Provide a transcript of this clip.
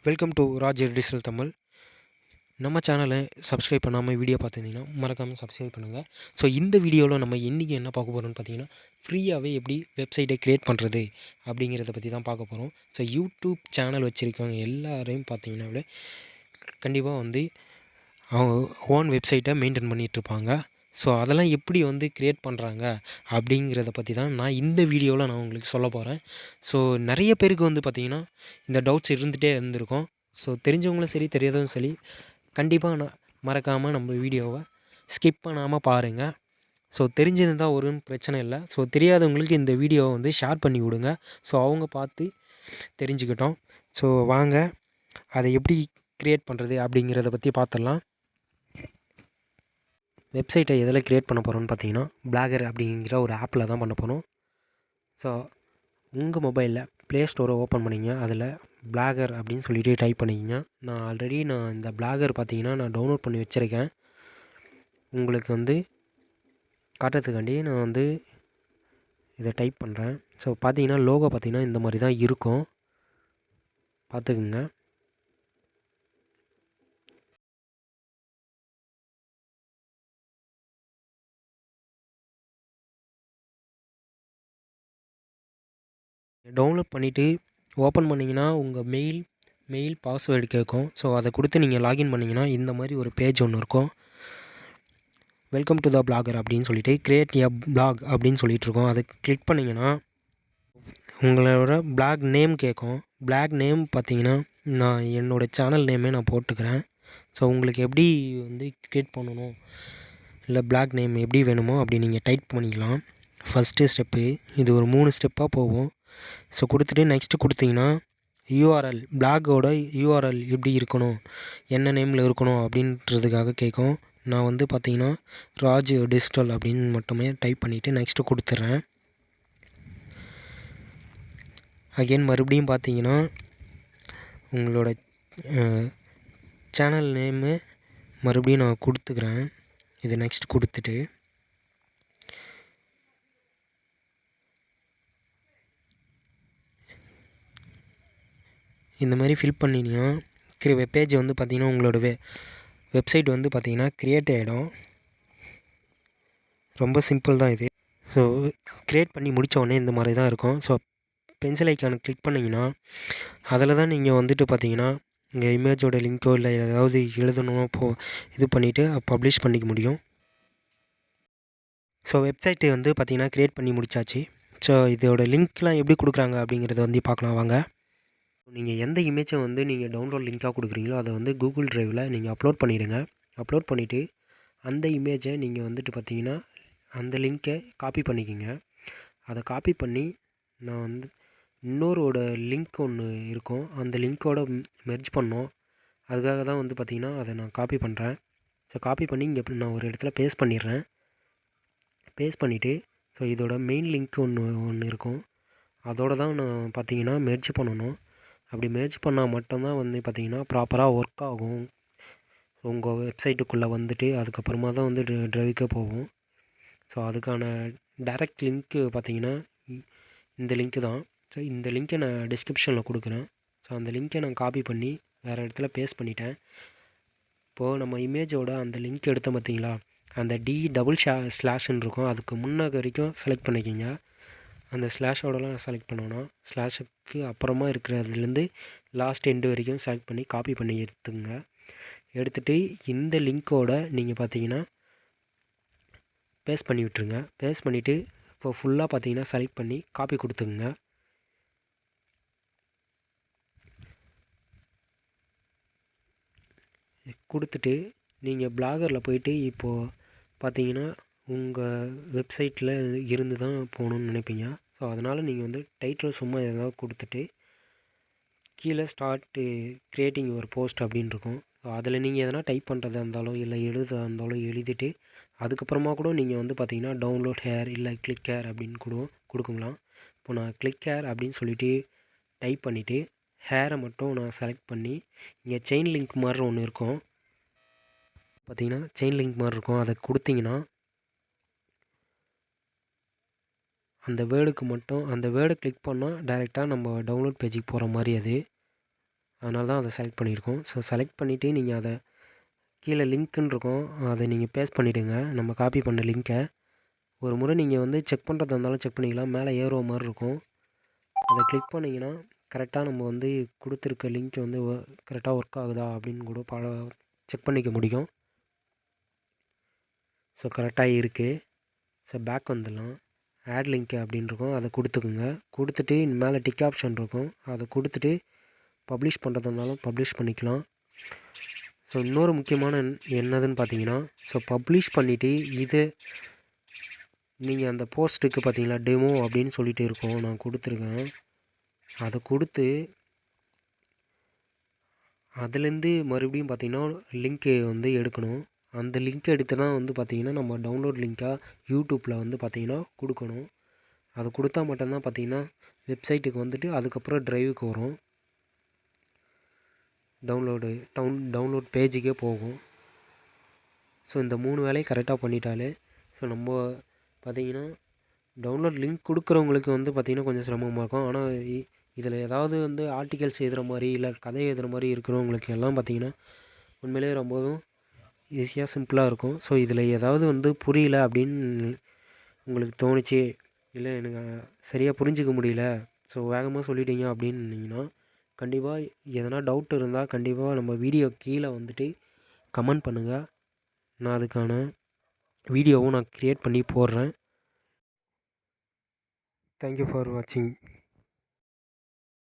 Welcome to Raj digital Tamil. நம்ம சேனலை subscribe பண்ணாமல் வீடியோ பார்த்துருந்தீங்கன்னா மறக்காமல் சப்ஸ்கிரைப் பண்ணுங்கள். ஸோ இந்த வீடியோவில் நம்ம இன்றைக்கி என்ன பார்க்க போகிறோம்னு பார்த்தீங்கன்னா, ஃப்ரீயாகவே எப்படி வெப்சைட்டை க்ரியேட் பண்ணுறது அப்படிங்கிறத பற்றி தான் பார்க்க போகிறோம். ஸோ யூடியூப் சேனல் வச்சுருக்கவங்க எல்லாரையும் பார்த்தீங்கன்னாவே கண்டிப்பாக வந்து அவங்க ஓன் வெப்சைட்டை மெயின்டைன் பண்ணிகிட்ருப்பாங்க. ஸோ அதெல்லாம் எப்படி வந்து க்ரியேட் பண்ணுறாங்க அப்படிங்கிறத பற்றி தான் நான் இந்த வீடியோவில் நான் உங்களுக்கு சொல்ல போகிறேன். ஸோ நிறைய பேருக்கு வந்து பார்த்திங்கன்னா இந்த டவுட்ஸ் இருந்துகிட்டே இருந்திருக்கும். ஸோ தெரிஞ்சவங்களும் சரி தெரியாதவங்களும் சரி கண்டிப்பாக நான் மறக்காமல் நம்ம வீடியோவை ஸ்கிப் பண்ணாமல் பாருங்கள். ஸோ தெரிஞ்சிருந்தால் ஒரு பிரச்சனை இல்லை. ஸோ தெரியாதவங்களுக்கு இந்த வீடியோவை வந்து ஷேர் பண்ணி விடுங்க. ஸோ அவங்க பார்த்து தெரிஞ்சுக்கிட்டோம். ஸோ வாங்க அதை எப்படி க்ரியேட் பண்ணுறது அப்படிங்கிறத பற்றி பார்த்துடலாம். வெப்சைட்டை எதில் க்ரியேட் பண்ண போகிறோம்னு பார்த்தீங்கன்னா, பிளாகர் அப்படிங்கிற ஒரு ஆப்பில் தான் பண்ண போகிறோம். ஸோ உங்கள் மொபைலில் ப்ளே ஸ்டோரை ஓப்பன் பண்ணிங்க. அதில் பிளாகர் அப்படின்னு சொல்லிட்டு டைப் பண்ணிக்கிங்க. நான் ஆல்ரெடி இந்த பிளாகர் பார்த்தீங்கன்னா நான் டவுன்லோட் பண்ணி வச்சுருக்கேன். உங்களுக்கு வந்து காட்டுறதுக்காண்டி நான் வந்து இதை டைப் பண்ணுறேன். ஸோ பார்த்தீங்கன்னா லோகோ பார்த்தீங்கன்னா இந்த மாதிரி தான் இருக்கும், பார்த்துக்குங்க. டவுன்லோட் பண்ணிவிட்டு ஓப்பன் பண்ணிங்கன்னா உங்கள் மெயில் பாஸ்வேர்டு கேட்கும். ஸோ அதை கொடுத்து நீங்கள் லாகின் பண்ணிங்கன்னா இந்த மாதிரி ஒரு பேஜ் ஒன்று இருக்கும். வெல்கம் டு த பிளாகர் அப்படின்னு சொல்லிட்டு கிரியேட் எ பிளாக் அப்படின்னு சொல்லிகிட்ருக்கோம். அதை கிளிக் பண்ணிங்கன்னா உங்களோட பிளாக் நேம் கேட்கும். பிளாக் நேம் பார்த்தீங்கன்னா நான் என்னோடய சேனல் நேமே நான் போட்டுக்கிறேன். ஸோ உங்களுக்கு எப்படி வந்து க்ரியேட் பண்ணணும் இல்லை பிளாக் நேம் எப்படி வேணுமோ அப்படி நீங்கள் டைப் பண்ணிக்கலாம். ஃபஸ்ட்டு ஸ்டெப்பு இது ஒரு 3 ஸ்டெப்பாக போகும். ஸோ கொடுத்துட்டு நெக்ஸ்ட்டு கொடுத்தீங்கன்னா யூஆர்எல் பிளாகோட யூஆர்எல் எப்படி இருக்கணும், என்ன நேமில் இருக்கணும் அப்படின்றதுக்காக கேட்கும். நான் வந்து பார்த்தீங்கன்னா ராஜ் டிஜிட்டல் அப்படின்னு மட்டுமே டைப் பண்ணிவிட்டு நெக்ஸ்ட்டு கொடுத்துட்றேன். அகெயின் மறுபடியும் பார்த்தீங்கன்னா உங்களோட சேனல் நேமு மறுபடியும் நான் கொடுத்துக்கிறேன். இது நெக்ஸ்ட் கொடுத்துட்டு இந்த மாதிரி ஃபில் பண்ணிங்கன்னா பேஜ் வந்து பார்த்திங்கன்னா உங்களோட வெப்சைட் வந்து பார்த்திங்கன்னா க்ரியேட் ஆகிடும். ரொம்ப சிம்பிள் தான் இது. ஸோ க்ரியேட் பண்ணி முடித்த உடனே இந்த மாதிரி தான் இருக்கும். ஸோ பென்சில் ஐக்கானை கிளிக் பண்ணிங்கன்னா அதில் தான் நீங்கள் வந்துட்டு பார்த்தீங்கன்னா உங்கள் இமேஜோட லிங்க்கோ இல்லை ஏதாவது எழுதணும் இது பண்ணிவிட்டு பப்ளிஷ் பண்ணிக்க முடியும். ஸோ வெப்சைட்டு வந்து பார்த்திங்கன்னா க்ரியேட் பண்ணி முடித்தாச்சு. ஸோ இதோட லிங்க்லாம் எப்படி கொடுக்குறாங்க அப்படிங்கிறத வந்து பார்க்கலாம் வாங்க. நீங்கள் எந்த இமேஜை வந்து நீங்கள் டவுன்லோட் லிங்காக கொடுக்குறீங்களோ அதை வந்து கூகுள் ட்ரைவில் நீங்கள் அப்லோட் பண்ணிவிடுங்க. அப்லோட் பண்ணிவிட்டு அந்த இமேஜை நீங்கள் வந்துட்டு பார்த்தீங்கன்னா அந்த லிங்க்கை காப்பி பண்ணிக்கோங்க. அதை காப்பி பண்ணி நான் வந்து இன்னொருவோட லிங்க் ஒன்று இருக்கும், அந்த லிங்க்கோட மெர்ஜ் பண்ணோம். அதுக்காக தான் வந்து பார்த்திங்கன்னா அதை நான் காப்பி பண்ணுறேன். ஸோ காப்பி பண்ணி இங்கே நான் ஒரு இடத்துல பேஸ்ட் பண்ணிடுறேன். பேஸ்ட் பண்ணிவிட்டு ஸோ இதோட மெயின் லிங்க் ஒன்று இருக்கும், அதோடு தான் நான் பார்த்தீங்கன்னா மெர்ஜ் பண்ணணும். அப்படி மெர்ஜ் பண்ணால் மட்டும்தான் வந்து பார்த்திங்கன்னா ப்ராப்பராக ஒர்க் ஆகும். உங்கள் வெப்சைட்டுக்குள்ளே வந்துட்டு அதுக்கப்புறமா தான் வந்து ட்ரைவுக்கே போகும். ஸோ அதுக்கான டைரக்ட் லிங்க்கு பார்த்திங்கன்னா இந்த லிங்க்கு தான். ஸோ இந்த லிங்க்கை நான் டிஸ்கிரிப்ஷனில் கொடுக்குறேன். ஸோ அந்த லிங்க்கை நான் காப்பி பண்ணி வேறு இடத்துல பேஸ்ட் பண்ணிட்டேன். இப்போது நம்ம இமேஜோட அந்த லிங்க் எடுத்தோம் பார்த்திங்களா, அந்த // இருக்கும், அதுக்கு முன்னாடி வரைக்கும் செலக்ட் பண்ணிக்கிங்க. அந்த ஸ்லாஷோடலாம் செலக்ட் பண்ணோன்னா ஸ்லாஷுக்கு அப்புறமா இருக்கிறதுலேருந்து லாஸ்ட் எண்டு வரைக்கும் செலக்ட் பண்ணி காப்பி பண்ணி எடுத்துங்க. எடுத்துகிட்டு இந்த லிங்க்கோட நீங்கள் பார்த்தீங்கன்னா பேஸ்ட் பண்ணி விட்டுருங்க. பேஸ்ட் பண்ணிவிட்டு இப்போ ஃபுல்லாக பார்த்தீங்கன்னா செலக்ட் பண்ணி காப்பி கொடுத்துங்க. கொடுத்துட்டு நீங்கள் பிளாகரில் போயிட்டு இப்போது பார்த்தீங்கன்னா உங்கள் வெப்சைட்டில் இருந்து தான் போகணுன்னு நினைப்பீங்க. ஸோ அதனால் நீங்கள் வந்து டைட்டில் சும்மா ஏதாவது கொடுத்துட்டு கீழே ஸ்டார்ட்டு க்ரியேட்டிங் ஒரு போஸ்ட் அப்படின்னு இருக்கும். ஸோ அதில் நீங்கள் எதனா டைப் பண்ணுறதா இருந்தாலும் இல்லை எழுதுறதா இருந்தாலும் எழுதிட்டு அதுக்கப்புறமா கூட நீங்கள் வந்து பார்த்தீங்கன்னா டவுன்லோட் ஹேர் இல்லை கிளிக் ஹேர் அப்படின்னு கூட கொடுக்கலாம். இப்போ நான் கிளிக் ஹேர் அப்படின்னு சொல்லிவிட்டு டைப் பண்ணிவிட்டு ஹேரை மட்டும் நான் செலக்ட் பண்ணி இங்கே செயின் லிங்க் மாதிரி ஒன்று இருக்கும், பார்த்தீங்கன்னா செயின் லிங்க் மாதிரி இருக்கும், அதை கொடுத்தீங்கன்னா அந்த வேர்டுக்கு மட்டும் அந்த வேர்டை கிளிக் பண்ணால் டைரெக்டாக நம்ம டவுன்லோட் பேஜுக்கு போகிற மாதிரி அது. அதனால தான் அதை செலக்ட் பண்ணியிருக்கோம். ஸோ செலக்ட் பண்ணிவிட்டு நீங்கள் அதை கீழே லிங்க்குன்னு இருக்கும், அதை நீங்கள் பேஸ்ட் பண்ணிவிடுங்க. நம்ம காப்பி பண்ண லிங்க்கை ஒரு முறை நீங்கள் வந்து செக் பண்ணுறதா இருந்தாலும் செக் பண்ணிக்கலாம். மேலே ஏரோ மாதிரி இருக்கும், அதை கிளிக் பண்ணிங்கன்னா கரெக்டாக நம்ம வந்து கொடுத்துருக்க லிங்க் வந்து கரெக்டாக ஒர்க் ஆகுதா அப்படின்னு கூட செக் பண்ணிக்க முடியும். ஸோ கரெக்டாக இருக்குது. ஸோ பேக் வந்துடலாம். ஆட் லிங்க்கு அப்படின்னு இருக்கும், அதை கொடுத்துக்குங்க. கொடுத்துட்டு மேலே டிக் ஆப்ஷன் இருக்கும், அதை கொடுத்துட்டு பப்ளிஷ் பண்ணுறதா இருந்தாலும் பப்ளிஷ் பண்ணிக்கலாம். ஸோ இன்னொரு முக்கியமான என்னதுன்னு பார்த்தீங்கன்னா, ஸோ பப்ளிஷ் பண்ணிவிட்டு இது நீங்கள் அந்த போஸ்ட்டுக்கு பார்த்தீங்களா டெமோ அப்படின்னு சொல்லிட்டு இருக்கோம், நான் கொடுத்துருக்கேன். அதை கொடுத்து அதுலேருந்து மறுபடியும் பார்த்திங்கன்னா லிங்க்கு வந்து எடுக்கணும். அந்த லிங்க் எடுத்து தான் வந்து பார்த்திங்கன்னா நம்ம டவுன்லோட் லிங்க்காக யூடியூப்பில் வந்து பார்த்திங்கன்னா கொடுக்கணும். அதை கொடுத்தா மட்டும்தான் பார்த்திங்கன்னா வெப்சைட்டுக்கு வந்துட்டு அதுக்கப்புறம் ட்ரைவுக்கு வரும், டவுன்லோட் பேஜுக்கே போகும். ஸோ இந்த 3 வேலையை கரெக்டாக பண்ணிட்டாலே ஸோ நம்ம பார்த்திங்கன்னா டவுன்லோட் லிங்க் கொடுக்குறவங்களுக்கு வந்து பார்த்திங்கன்னா கொஞ்சம் சிரமமாக இருக்கும். ஆனால் இதில் ஏதாவது வந்து ஆர்டிகல்ஸ் எழுதுகிற மாதிரி இல்லை கதை எழுதுகிற மாதிரி இருக்கிறவங்களுக்கு எல்லாம் பார்த்திங்கன்னா உண்மையிலே ரொம்பவும் ஈஸியாக சிம்பிளாக இருக்கும். ஸோ இதில் ஏதாவது வந்து புரியல அப்படின்னு உங்களுக்கு தோணுச்சு, இல்லை எனக்கு சரியாக புரிஞ்சிக்க முடியல, ஸோ வேகமாக சொல்லிட்டீங்க அப்படின்னீங்கன்னா கண்டிப்பாக எதனா டவுட் இருந்தால் கண்டிப்பாக நம்ம வீடியோ கீழே வந்துட்டு கமெண்ட் பண்ணுங்கள். நான் அதுக்கான வீடியோவும் நான் க்ரியேட் பண்ணி போடுறேன். தேங்க்யூ ஃபார் வாட்சிங்.